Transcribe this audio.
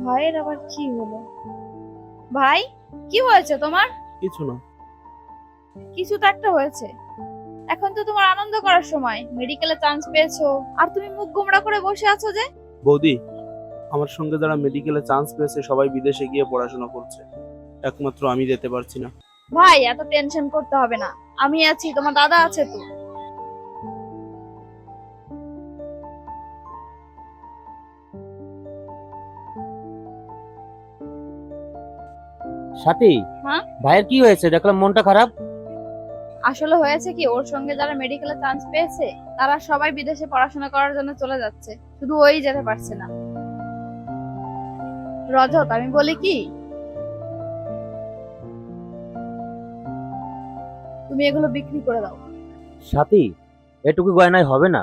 ভাইয়ের আবার কি হলো? ভাই, কি হয়েছে তোমার? কিছু না। কিছু তো একটা হয়েছে। এখন তো তোমার আনন্দ করার সময়, মেডিকেলে চান্স পেয়েছো, আর তুমি মুখ গোমড়া করে বসে আছো যে? বৌদি, আমার সঙ্গে যারা মেডিকেলে চান্স পেয়েছে সবাই বিদেশে গিয়ে পড়াশোনা করছে, একমাত্র আমি যেতে পারছি না। ভাই, এত টেনশন করতে হবে না, আমি আছি, তোমার দাদা আছে তো। সাথী, হ্যাঁ, ভাইয়ের কি হয়েছে? দেখলাম মনটা খারাপ। আসলে হয়েছে কি, ওর সঙ্গে যারা মেডিকেলে চান্স পেয়েছে তারা সবাই বিদেশে পড়াশোনা করার জন্য চলে যাচ্ছে, শুধু ওই যেতে পারছে না। রজত, আমি বলি কি, তুমি এগুলো বিক্রি করে দাও। সাথী, এটুকু গয়নায় হবে না।